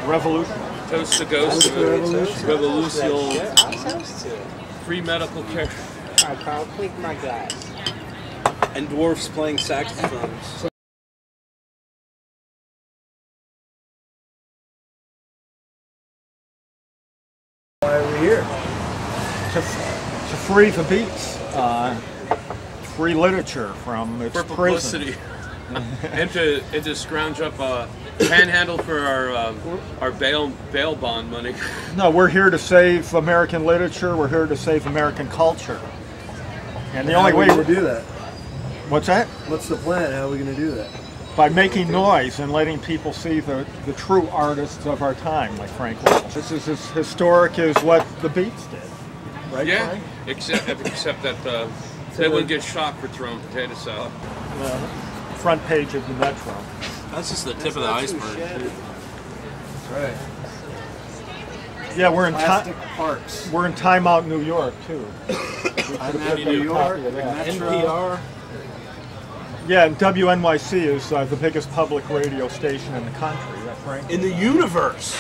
Revolution. Toast to Ghost. Revolution. Yeah, I'll toast to it. Free medical care. All right, Carl, clink my glass. And dwarfs playing saxophones. Why are we here? To free the beats. Free literature from its For publicity. and to scrounge up a panhandle for our bail bond money. No, we're here to save American literature. We're here to save American culture. And the only way to do that. What's that? What's the plan? How are we going to do that? By making noise and letting people see the true artists of our time, like Frank Welch. This is as historic as what the Beats did, right? Yeah, Frank? except that they wouldn't get shot for throwing potato salad. Front page of the Metro. That's just the tip of the iceberg. That's right. Yeah, we're in Plastic parks. We're in Time Out, New York, too. I'm at New York, NPR. Yeah, and WNYC is the biggest public radio station in the country. Is that Frank? In the universe.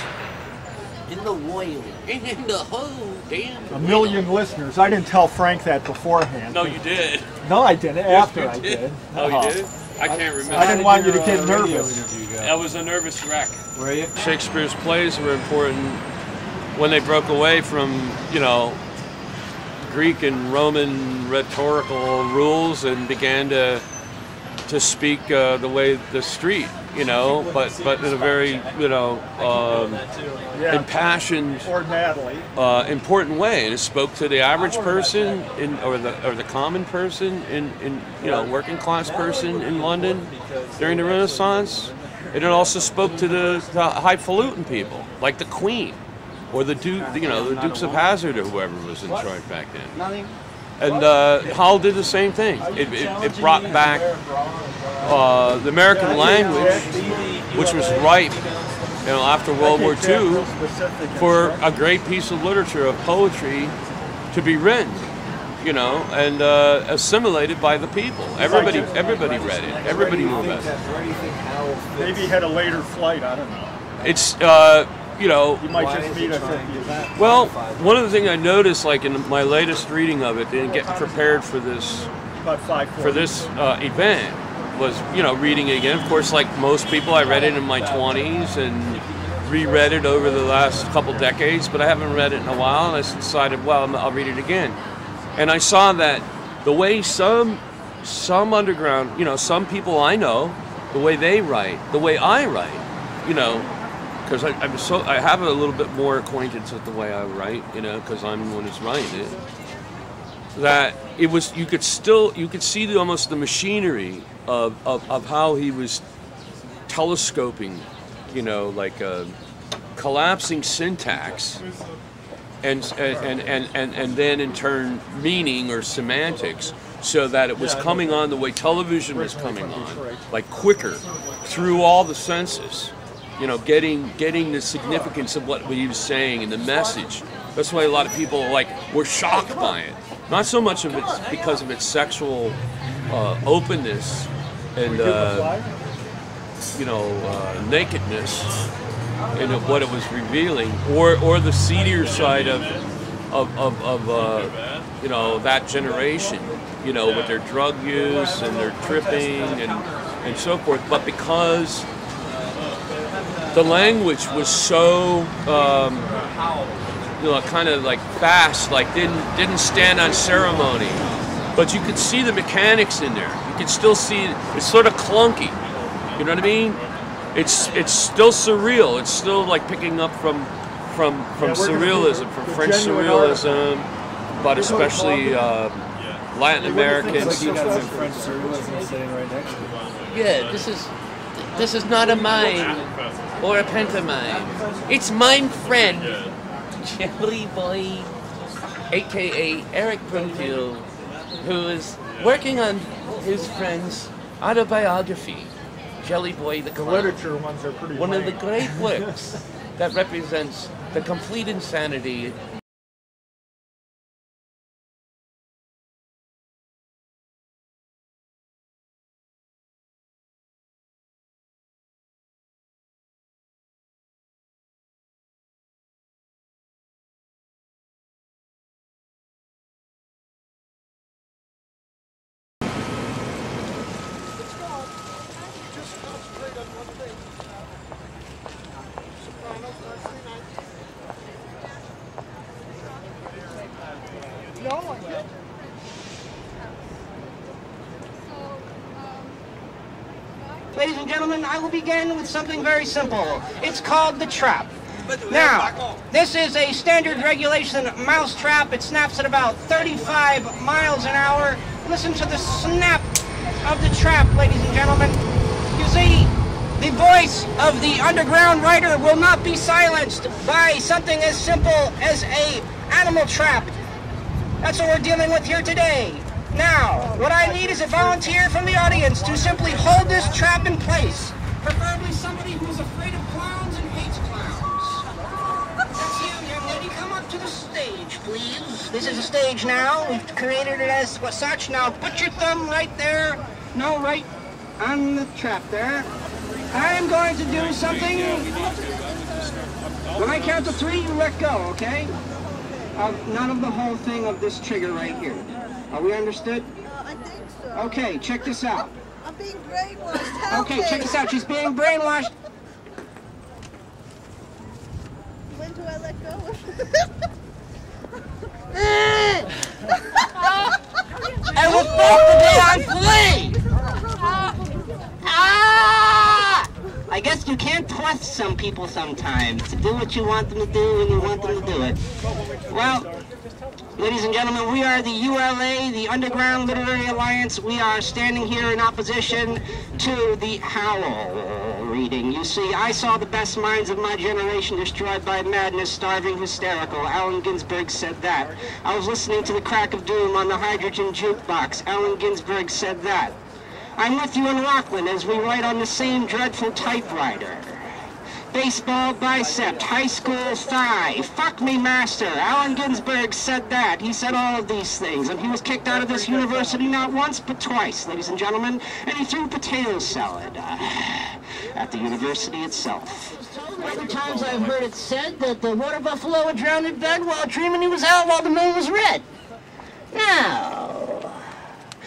In the world. In the whole damn A million listeners. I didn't tell Frank that beforehand. No, you did. No, I didn't. After I did. Oh, you did? I can't remember. I didn't want you to get nervous. I was a nervous wreck. Were you? Shakespeare's plays were important when they broke away from, Greek and Roman rhetorical rules and began to speak the way the street, but in a very, impassioned, important way, and it spoke to the average person or the common person in working class person in London during the Renaissance, and it also spoke to the highfalutin people like the Queen or the Dukes of Hazzard or whoever was in charge back then. And Hull did the same thing. It brought back the American language, which was ripe, after World War II, for a great piece of literature, of poetry, to be written, and assimilated by the people. Everybody read it. Everybody knew about it. Maybe he had a later flight. I don't know. It's You might just meet us at the event. Well, one of the things I noticed, like in my latest reading of it, and getting prepared for this event, was reading it again. Of course, like most people, I read it in my 20s and reread it over the last couple decades, but I haven't read it in a while, and I decided, well, I'll read it again. And I saw that the way some underground, some people I know, the way they write, the way I write, because I have a little bit more acquaintance with the way I write, because I'm the one who's writing it. That it was, you could see almost the machinery of how he was telescoping, like collapsing syntax, and then in turn meaning or semantics, so that it was coming on the way television was coming on, like quicker through all the senses. Getting the significance of what he was saying and the message. That's why a lot of people were shocked by it. Not so much of it because of its sexual openness and nakedness and of what it was revealing, or the seedier side of that generation, with their drug use and their tripping and so forth. But because the language was so, kind of like fast, like didn't stand on ceremony. But you could see the mechanics in there. You could still see it's sort of clunky. You know what I mean? It's still surreal. It's still like picking up from surrealism, from French surrealism, but especially Latin American. Looks like you got some French surrealism sitting right next to you. Yeah, this is not a mime or a pantomime. It's mine friend, Jelly Boy, aka Eric Broomfield, who is working on his friend's autobiography, Jelly Boy the Clown. The literature ones are pretty One lame. of the great works that represents the complete insanity Ladies and gentlemen, I will begin with something very simple. It's called the trap. Now, this is a standard regulation mouse trap. It snaps at about 35 miles an hour. Listen to the snap of the trap, ladies and gentlemen. You see, the voice of the underground writer will not be silenced by something as simple as a animal trap. That's what we're dealing with here today. Now, what I need is a volunteer from the audience to simply hold this trap in place. Preferably somebody who's afraid of clowns and hates clowns. That's you, young lady. Come up to the stage, please. This is a stage now. We've created it as such. Now, put your thumb right there. No, right on the trap there. I am going to do something. When I count to 3, you let go, okay? None of the whole thing of this trigger right here. Are we understood? I think so. Okay, check this out. I'm being brainwashed. Help Okay, me. check this out. She's being brainwashed. When do I let go? I was supposed to be on play! I guess you can't trust some people sometimes to do what you want them to do when you want them to do it. Well, ladies and gentlemen, we are the ULA, the Underground Literary Alliance. We are standing here in opposition to the Howl reading. You see, I saw the best minds of my generation destroyed by madness, starving, hysterical. Allen Ginsberg said that. I was listening to the crack of doom on the hydrogen jukebox. Allen Ginsberg said that. I'm with you in Rockland as we write on the same dreadful typewriter. Baseball bicep, high school thigh, fuck me master. Allen Ginsberg said that. He said all of these things, and he was kicked out of this university not once but twice, ladies and gentlemen, and he threw potato salad at the university itself. Other times I've heard it said that the water buffalo had drowned in bed while dreaming he was out while the moon was red. Now,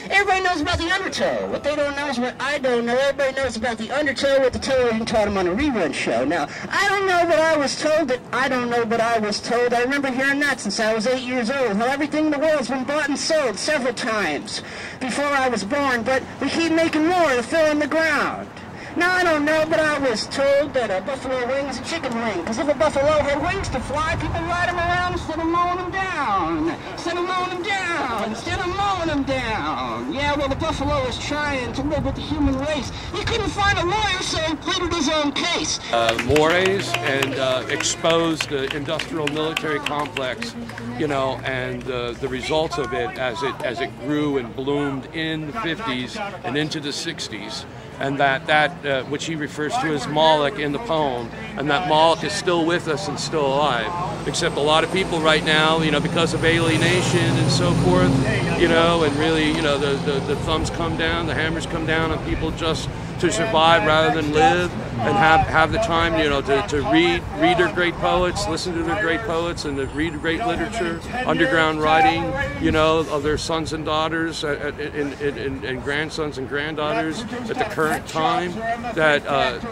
everybody knows about the undertow. What they don't know is what I don't know. Everybody knows about the undertow, what the television taught them on a rerun show. Now, I don't know, but I was told that I don't know, but I was told. I remember hearing that since I was 8 years old. How everything in the world's been bought and sold several times before I was born, but we keep making more to fill in the ground. Now, I don't know, but I was told that a buffalo wing is a chicken wing, because if a buffalo had wings to fly, people ride them around instead of mowing them down. Instead of mowing them down. Instead of mowing them down. Yeah, well, the buffalo was trying to live with the human race. He couldn't find a lawyer, so he pleaded his own case. Mores and exposed the industrial military complex, you know, and the results of it as it grew and bloomed in the 50s and into the 60s. And that which he refers to as Moloch in the poem, and that Moloch is still with us and still alive. Except a lot of people right now, you know, because of alienation and so forth, you know, and really, you know, the thumbs come down, the hammers come down on people just to survive rather than live, and have the time, you know, to read their great poets, listen to their great poets, and to read great literature, underground writing, you know, of their sons and daughters and grandsons and granddaughters at the current time. That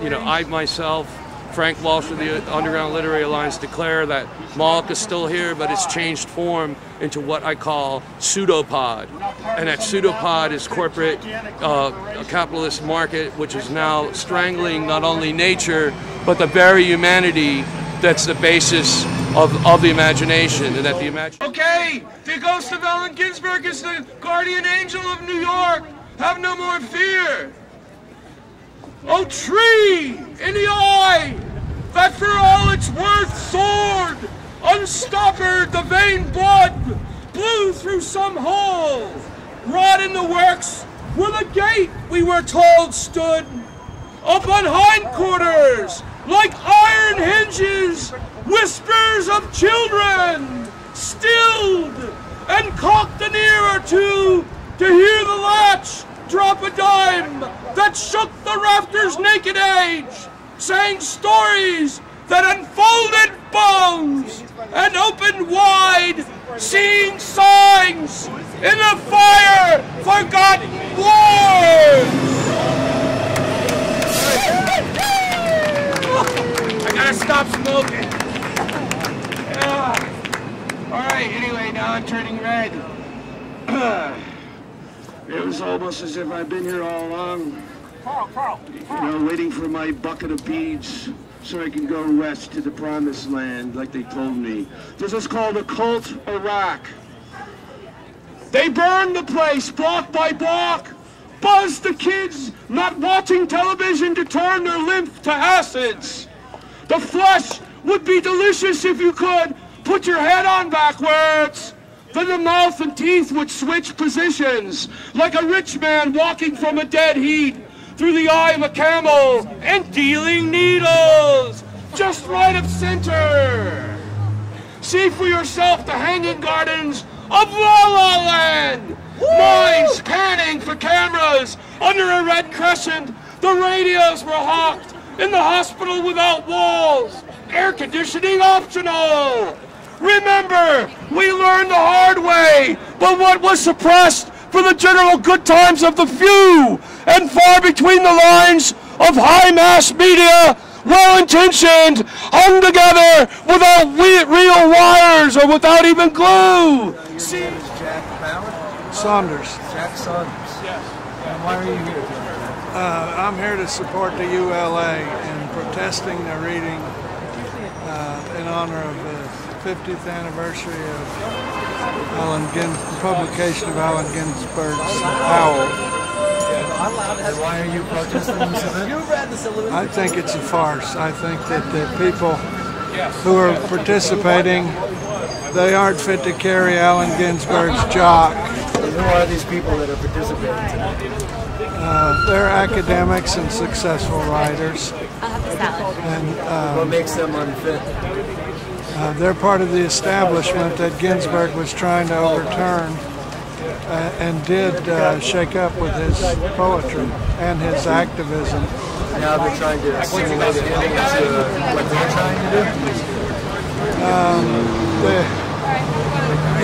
you know, I myself, Frank Walsh of the Underground Literary Alliance, declare that Moloch is still here, but it's changed form into what I call pseudopod. And that pseudopod is corporate, a capitalist market, which is now strangling not only nature, but the very humanity that's the basis of the imagination. And that the imagination. Okay, the ghost of Allen Ginsberg is the guardian angel of New York. Have no more fear. O tree in the eye, that for all its worth soared, unstoppered the vein blood, blew through some hole, wrought in the works where the gate, we were told, stood, up on hindquarters, like iron hinges, whispers of children, stilled, and cocked an ear or two to hear the latch drop a dime that shook the rafters' naked age, sang stories that unfolded bones and opened wide, seeing signs in the fire forgotten wars. I gotta stop smoking. All right, anyway, now I'm turning red. It was almost as if I'd been here all along. You know, waiting for my bucket of beads so I can go west to the promised land, like they told me. This is called Occult Iraq. They burned the place block by block, buzzed the kids not watching television to turn their lymph to acids. The flesh would be delicious if you could put your head on backwards. Then the mouth and teeth would switch positions, like a rich man walking from a dead heat through the eye of a camel and dealing needles, just right of center. See for yourself the hanging gardens of La La Land. Minds panning for cameras under a red crescent. The radios were hawked in the hospital without walls. Air conditioning optional. Remember, we learned the hard way, but what was suppressed for the general good times of the few, and far between the lines of high mass media, well-intentioned, hung together without real wires or without even glue. Your name is Jack Ballard? Saunders. Jack Saunders. Yes. And why are you here today? I'm here to support the ULA in protesting the reading in honor of the 50th anniversary of the publication of Allen Ginsberg's Howl. And why are you protesting this event? I think it's a farce. I think that the people who are participating, they aren't fit to carry Allen Ginsberg's jock. And who are these people that are participating today? They're academics and successful writers. And what makes them unfit? They're part of the establishment that Ginsberg was trying to overturn and did shake up with his poetry and his activism. Now they're trying to assimilate it into what they're trying to do?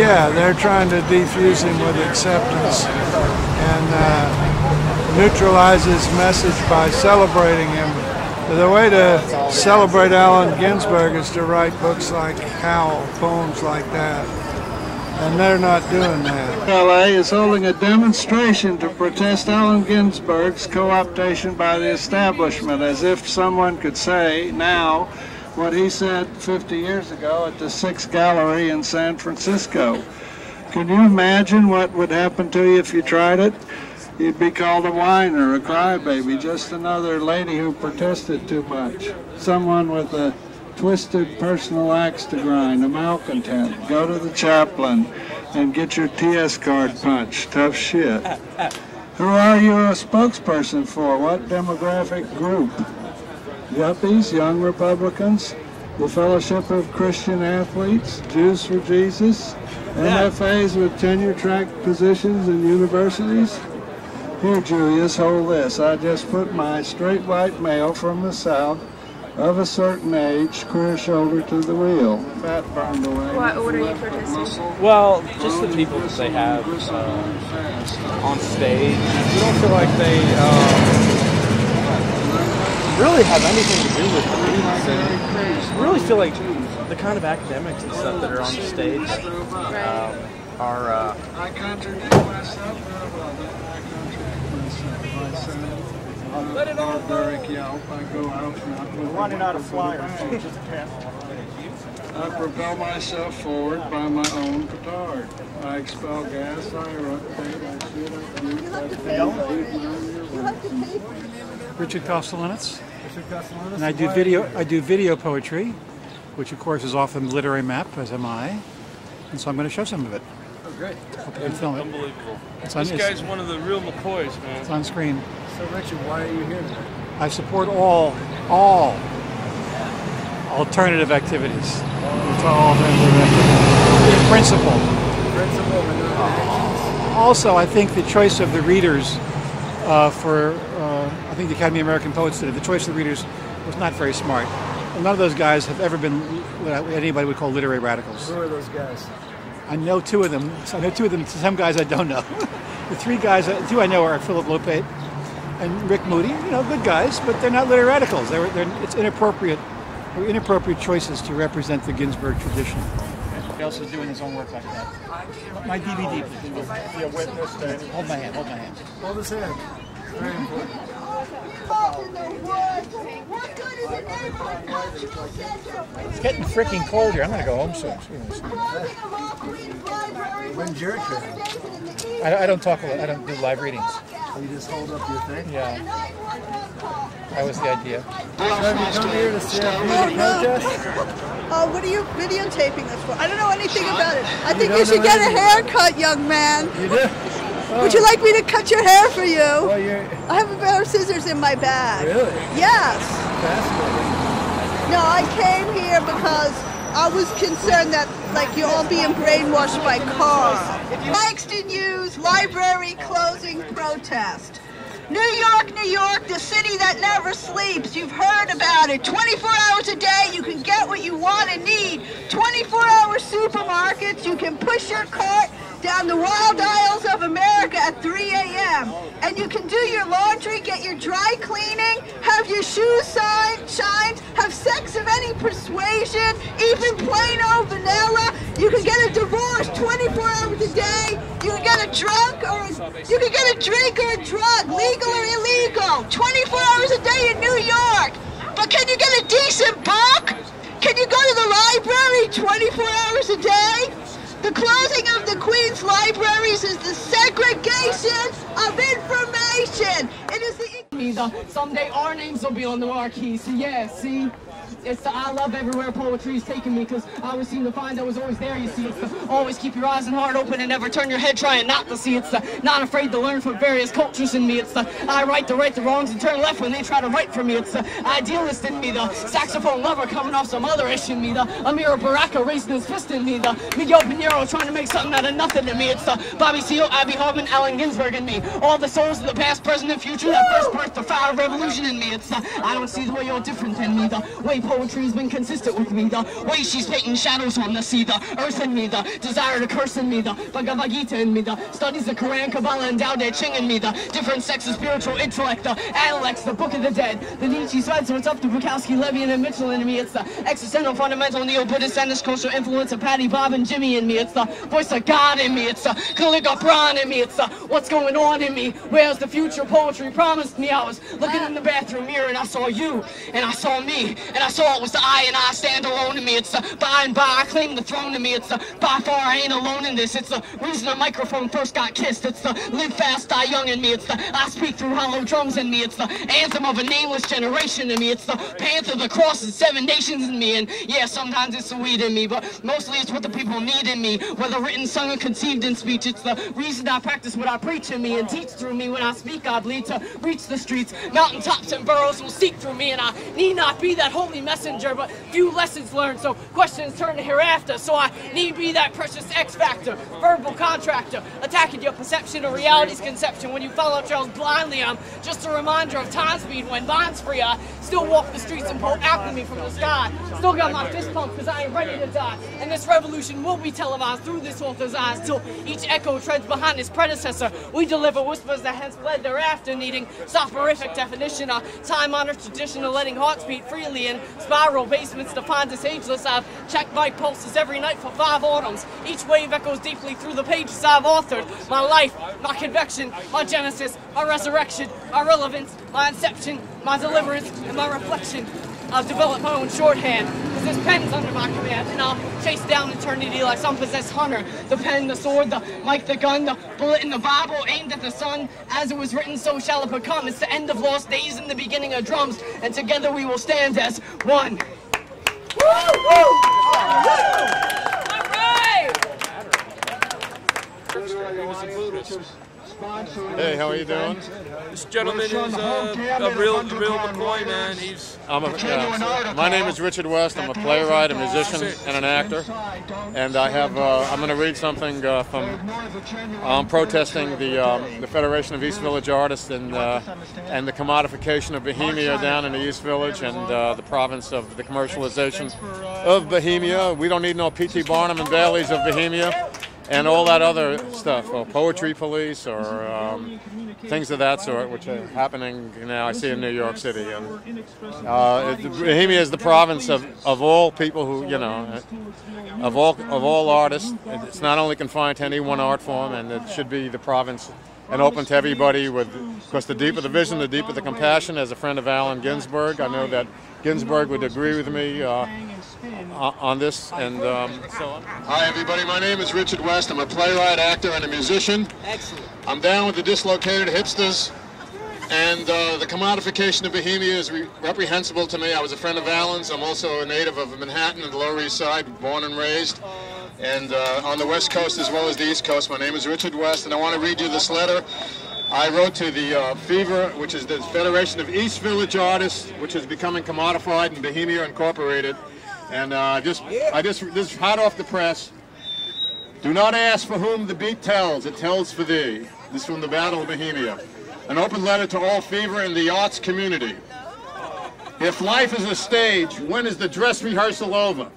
Yeah, they're trying to defuse him with acceptance and neutralize his message by celebrating him. The way to celebrate Allen Ginsberg is to write books like Howl, poems like that, and they're not doing that. ULA is holding a demonstration to protest Allen Ginsberg's co-optation by the establishment, as if someone could say now what he said 50 years ago at the 6th Gallery in San Francisco. Can you imagine what would happen to you if you tried it? You'd be called a whiner, a crybaby, just another lady who protested too much. Someone with a twisted personal axe to grind, a malcontent. Go to the chaplain and get your TS card punched. Tough shit. Who are you a spokesperson for? What demographic group? Yuppies, young Republicans, the Fellowship of Christian Athletes, Jews for Jesus, MFAs with tenure-track positions in universities? Here, Julius, hold this. I just put my straight white male from the South of a certain age, clear shoulder to the wheel. Fat burned away. What are you protesting? Well, just the people that they have on stage. We don't feel like they really have anything to do with the readings. I really feel like the kind of academics and stuff that are on the stage are... I contradict myself. Let it all barbaric yelp. I go out and We're running out of flyers. I propel myself forward by my own petard. I expel gas, I eruptate, I shoot, I shoot, Richard Kostelinitz. And I do video poetry, which of course is off on the literary map, as am I. And so I'm going to show some of it. Oh, great. Hope you can film it. Unbelievable. This guy's one of the real McCoys, man. It's on screen. So, Richard, why are you here today? I support all alternative activities. It's all alternative activities. In principle. Also, I think the choice of the readers I think the Academy of American Poets did it. The choice of the readers was not very smart. None of those guys have ever been what anybody would call literary radicals. Who are those guys? I know two of them. I know two of them. Some guys I don't know. The two I know are Philip Lope and Rick Moody. You know, good guys, but they're not literary radicals. It's inappropriate. They're inappropriate choices to represent the Ginsberg tradition. He also doing his own work like that. My DVD, please. Be a witness to Hold my hand. Hold my hand. Hold his hand. Very important. It's getting freaking cold here. I'm going to go home soon. When's your turn? I don't talk. I don't do live readings. You just hold up your thing? Yeah. That was the idea. So have you come here to see a beauty protest? Oh, what are you videotaping this for? I don't know anything about it. I think you should get a haircut, young man. You do? Would you like me to cut your hair for you? Well, I have a pair of scissors in my bag. Really? Yes. Fascinating. No, I came here because I was concerned that, like, you're all being brainwashed by Carl. Langston Hughes library closing protest. New York, the city that never sleeps. You've heard about it. 24 hours a day, you can get what you want and need. 24-hour supermarkets, you can push your cart down the wild aisles of America at 3 a.m. And you can do your laundry, get your dry cleaning, have your shoes shined, have sex of any persuasion, even plain old vanilla. You can get a divorce 24 hours a day. You can get a drunk or you can get a drink or a drug, legal or illegal, 24 hours a day in New York. But can you get a decent book? Can you go to the library 24 hours a day? The closing of the Queen's libraries is the segregation of information. It is the... Someday our names will be on the marquee. So yeah, see? It's the I love everywhere poetry is taking me, because I always seem to find I was always there, you see. It's the always keep your eyes and heart open and never turn your head trying not to see. It's the not afraid to learn from various cultures in me. It's the I right the wrongs and turn left when they try to write for me. It's the idealist in me, the saxophone lover coming off some other issue in me, the Amir Baraka raising his fist in me, the Miguel Pinheiro trying to make something out of nothing in me. It's the Bobby Seale, Abby Hoffman, Allen Ginsberg in me. All the souls of the past, present, and future that first birthed the fire revolution in me. It's the I don't see the way you're different than me, the way poetry's been consistent with me, the way she's painting shadows on the sea, the earth in me, the desire to curse in me, the Bhagavad Gita in me, the studies the Quran, Kabbalah, and Tao Te Ching in me, the different sects of spiritual intellect, the Analects, the Book of the Dead, the Nietzsche side, so it's up to Bukowski, Levian, and Mitchell in me. It's the existential, fundamental, neo-Buddhist, and cultural influence of Patty, Bob, and Jimmy in me. It's the voice of God in me. It's the Kaligha Braun in me. It's the what's going on in me. Where's the future poetry promised me? I was looking in the bathroom mirror and I saw you, and I saw me, and I saw it was the I and I stand alone in me. It's the by and by I claim the throne in me. It's the by far I ain't alone in this. It's the reason the microphone first got kissed. It's the live fast, die young in me. It's the I speak through hollow drums in me. It's the anthem of a nameless generation in me. It's the panther, the cross, and 7 nations in me. And yeah, sometimes it's the weed in me, but mostly it's what the people need in me, whether written, sung, or conceived in speech. It's the reason I practice what I preach in me and teach through me. When I speak, I bleed to reach the streets. Mountaintops and burrows will seek through me, and I need not be that holy messenger, but few lessons learned, so questions turn to hereafter. So I need be that precious X factor, verbal contractor, attacking your perception of reality's conception. When you follow trails blindly, I'm just a reminder of time speed when mine's free. I still walk the streets and pull alchemy from the sky. Still got my fist pumped because I ain't ready to die. And this revolution will be televised through this author's eyes till each echo treads behind his predecessor. We deliver whispers that hence fled thereafter, needing soporific definition, a time-honored tradition of letting hearts beat freely in spiral basements to find us ageless. I've checked my pulses every night for 5 autumns. Each wave echoes deeply through the pages I've authored. My life, my convection, my genesis, my resurrection, my relevance, my inception, my deliverance, and my reflection. I've developed my own shorthand, because this pen's under my command, and I'll chase down eternity like some possessed hunter. The pen, the sword, the mic, the gun, the bullet in the Bible aimed at the sun. As it was written, so shall it become. It's the end of lost days and the beginning of drums, and together we will stand as one. Woo! Woo! All right! Hey, how are you doing? This gentleman is a real McCoy man. My name is Richard West. I'm a playwright, a musician, and an actor. And I have I'm going to read something from protesting the Federation of East Village Artists and the commodification of Bohemia down in the East Village and the province of the commercialization of Bohemia. We don't need no P.T. Barnum and Baileys of Bohemia. And all that other stuff, poetry police or things of that sort, which are happening now, I see in New York City. And Bohemia is the province of all people who, you know, of all artists. It's not only confined to any one art form, and it should be the province and open to everybody. Because the deeper the vision, the deeper the compassion. As a friend of Allen Ginsberg, I know that Ginsberg would agree with me on this. And hi, everybody. My name is Richard West. I'm a playwright, actor, and a musician. Excellent. I'm down with the dislocated hipsters. And the commodification of Bohemia is reprehensible to me. I was a friend of Allen's. I'm also a native of Manhattan and the Lower East Side, born and raised. And on the West Coast as well as the East Coast. My name is Richard West, and I want to read you this letter I wrote to the FEVER, which is the Federation of East Village Artists, which is becoming commodified in Bohemia Incorporated. And just hot off the press. Do not ask for whom the beat tells, it tells for thee. This is from the Battle of Bohemia. An open letter to all FEVER in the arts community. If life is a stage, when is the dress rehearsal over?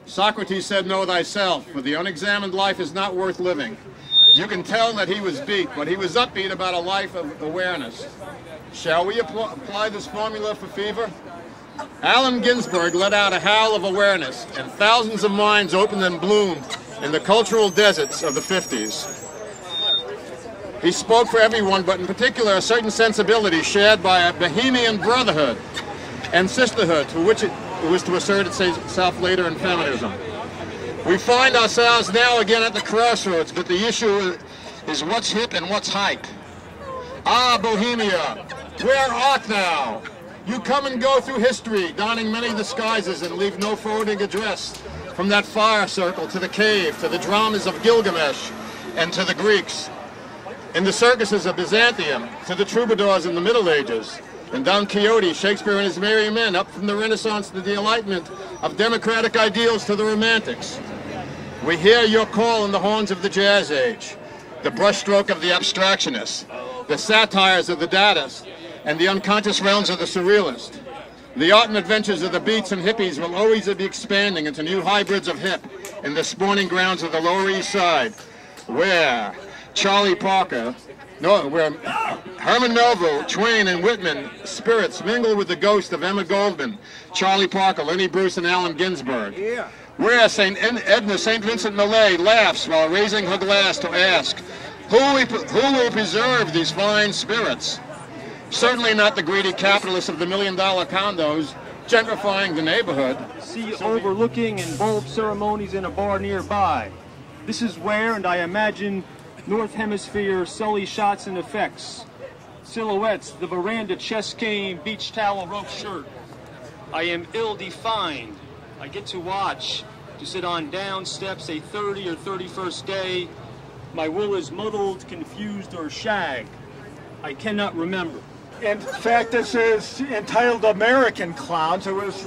Socrates said, know thyself, for the unexamined life is not worth living. You can tell that he was beat, but he was upbeat about a life of awareness. Shall we apply this formula for FEVER? Allen Ginsberg let out a howl of awareness, and thousands of minds opened and bloomed in the cultural deserts of the 50s. He spoke for everyone, but in particular a certain sensibility shared by a Bohemian brotherhood and sisterhood, to which it was to assert itself later in feminism. We find ourselves now again at the crossroads, but the issue is what's hip and what's hype. Ah, Bohemia, where art thou? You come and go through history, donning many disguises, and leave no forwarding address. From that fire circle to the cave, to the dramas of Gilgamesh, and to the Greeks. In the circuses of Byzantium, to the troubadours in the Middle Ages. In Don Quixote, Shakespeare and his merry men, up from the Renaissance to the enlightenment of democratic ideals to the Romantics. We hear your call in the horns of the Jazz Age, the brushstroke of the abstractionist, the satires of the Dadaist, and the unconscious realms of the Surrealist. The art and adventures of the beats and hippies will always be expanding into new hybrids of hip in the spawning grounds of the Lower East Side, where Charlie Parker, where Herman Melville, Twain, and Whitman spirits mingle with the ghost of Emma Goldman, Charlie Parker, Lenny Bruce, and Allen Ginsberg. Yeah. Where Edna St. Vincent Millay laughs while raising her glass to ask, who will preserve these fine spirits? Certainly not the greedy capitalists of the $1 million condos gentrifying the neighborhood. See overlooking and bulb ceremonies in a bar nearby. This is where, and I imagine, North Hemisphere sully shots and effects. Silhouettes, the veranda chest cane, beach towel, rope shirt. I am ill-defined. I get to watch, to sit on down steps a 30 or 31st day. My wool is muddled, confused, or shagged. I cannot remember. In fact, this is entitled American Clowns. It was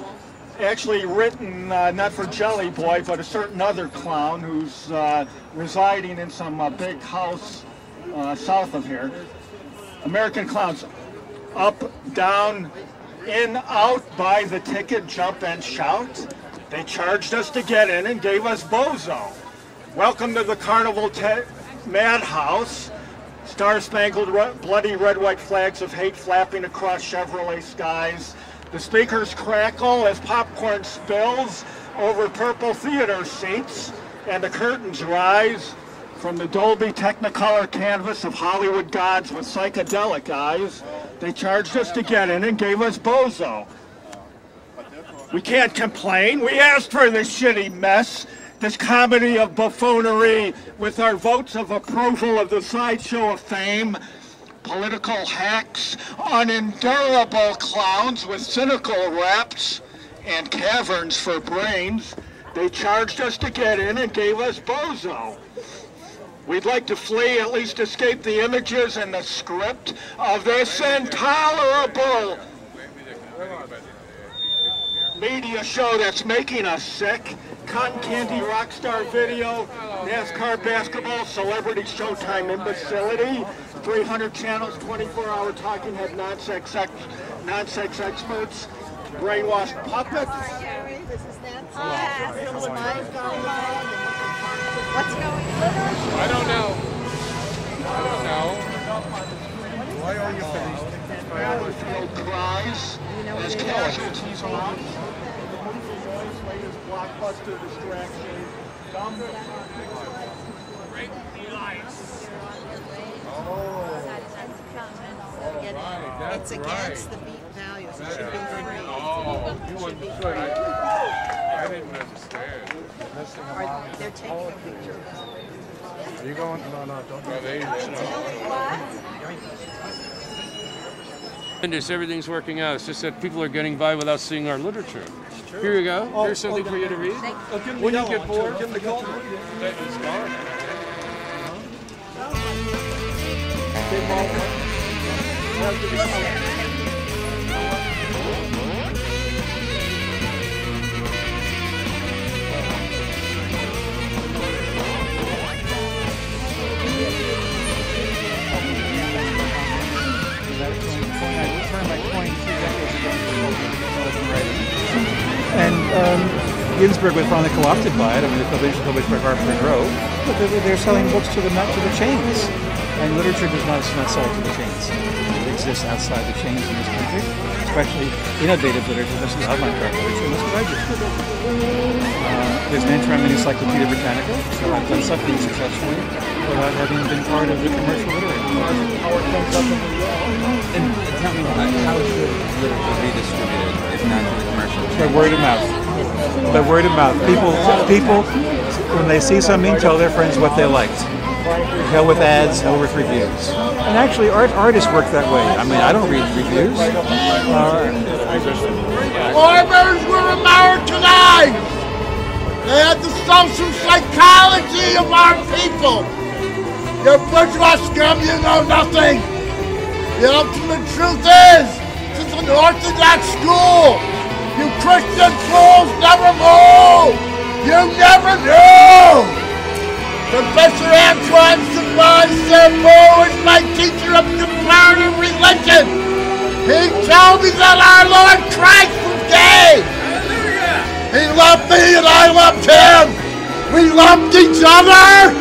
actually written not for Jelly Boy, but a certain other clown who's residing in some big house south of here. American Clowns. Up, down, in, out, buy the ticket, jump and shout. They charged us to get in and gave us bozo. Welcome to the Carnival Madhouse. Star-spangled, bloody red, white flags of hate flapping across Chevrolet skies. The speakers crackle as popcorn spills over purple theater seats, and the curtains rise from the Dolby Technicolor canvas of Hollywood gods with psychedelic eyes. They charged us to get in and gave us bozo. We can't complain. We asked for this shitty mess, this comedy of buffoonery with our votes of approval of the sideshow of fame. Political hacks, unendurable clowns with cynical raps and caverns for brains. They charged us to get in and gave us bozo. We'd like to flee, at least escape the images and the script of this intolerable media show that's making us sick. Cotton candy rock star video, NASCAR basketball, celebrity showtime imbecility, 300 channels, 24-hour talking head non-sex experts, brainwashed puppets. This is Nancy. What's going on? I don't know. Why are you finished? Battlefield cries as casualties on. Latest blockbuster distraction. It's against the beat values. It should be free. Oh, you wouldn't say. I didn't understand. They're taking a picture. Are you going? No, don't go there. Everything's working out. It's just that people are getting by without seeing our literature. Here you go. Here's something for you to read. When you get bored, give them the call. It's gone. And Ginsberg was finally co-opted by it. I mean, it's eventually published by Harper and Row, but they're selling books to the chains. And literature is not sold to the chains. It exists outside the chains in this country, especially innovative literature. This is outline literature, and this is what I do. There's an entry on the Encyclopedia Britannica, so I've done something successfully without having been part of the commercial literature. And tell me, how should literature be distributed if not through the commercial? By word of mouth. By word of mouth. People, when they see something, tell their friends what they liked. Hell with ads, hell with reviews. And actually, artists work that way. I mean, I don't read reviews. Farmers were Americanized. They had the social psychology of our people. You're bourgeois scum, you know nothing. The ultimate truth is, this is an Orthodox school. You Christian fools never move. You never knew. Professor Antoine Saint-Beau is my teacher of comparative religion. He told me that our Lord Christ was gay. He loved me and I loved him. We loved each other.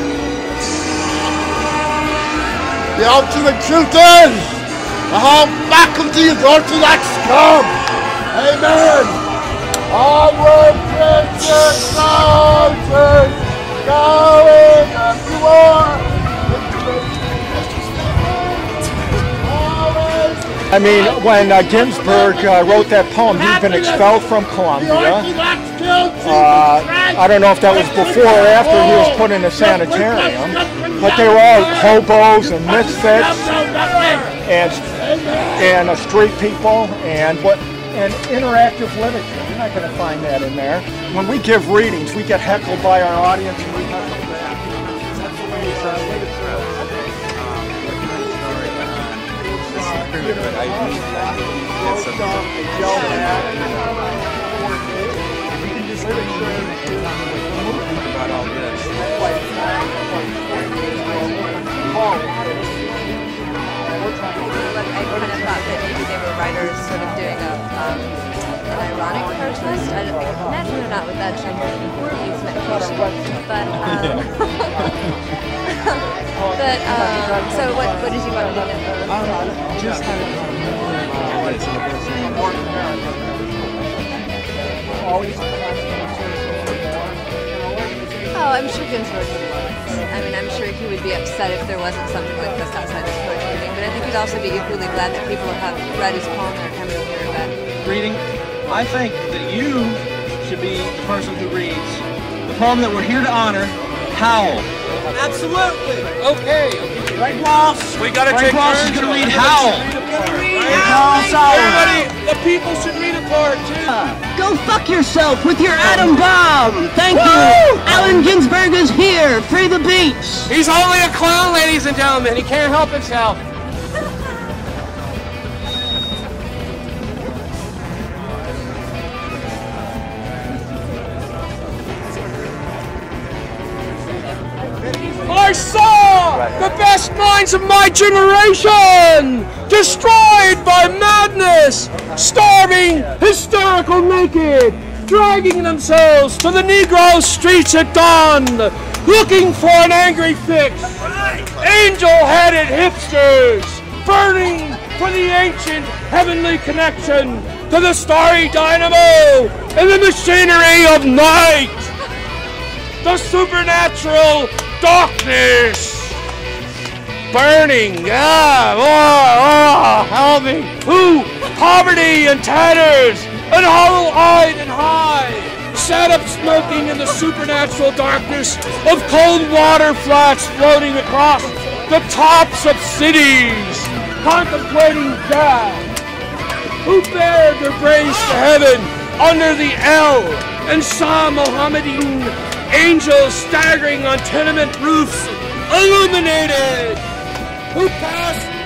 The ultimate truth is, the whole faculty is Orthodox scum. Amen. Onward, Christian soldiers, going to war. I mean, when Ginsberg wrote that poem, he'd been expelled from Columbia. I don't know if that was before or after he was put in a sanitarium, but they were all hobos and misfits and street people and interactive literature. You're not going to find that in there. When we give readings, we get heckled by our audience and we heckle back. That's the way it's about all this. I kind of thought that maybe they were writers sort of doing an ironic protest. I imagine they're not with that gender use medication. But so what did you want to look at? Just kind of what it's Oh, I'm sure Ginsberg would love it. I mean, I'm sure he would be upset if there wasn't something like this outside his poetry reading, but I think he'd also be equally glad that people have read his poem and are coming over here to bed. Reading, I think that you should be the person who reads the poem that we're here to honor, Howl. Absolutely. Okay. Frank Ross. We gotta Frank take Ross turns. is gonna read Howl. Everybody, the people should read a part too. Go fuck yourself with your atom bomb! Thank you! Allen Ginsberg is here! Free the beach! He's only a clown, ladies and gentlemen. He can't help himself. I saw the best minds of my generation destroyed by madness, starving, hysterical naked, dragging themselves to the Negro streets at dawn, looking for an angry fix. Angel-headed hipsters, burning for the ancient heavenly connection to the starry dynamo and the machinery of night. The supernatural darkness, burning, help me, who, poverty and tatters, and hollow-eyed and high, sat up smoking in the supernatural darkness of cold water flats floating across the tops of cities, contemplating death, who bared their brains to heaven under the L and saw Mohammedan angels staggering on tenement roofs, illuminated, who passed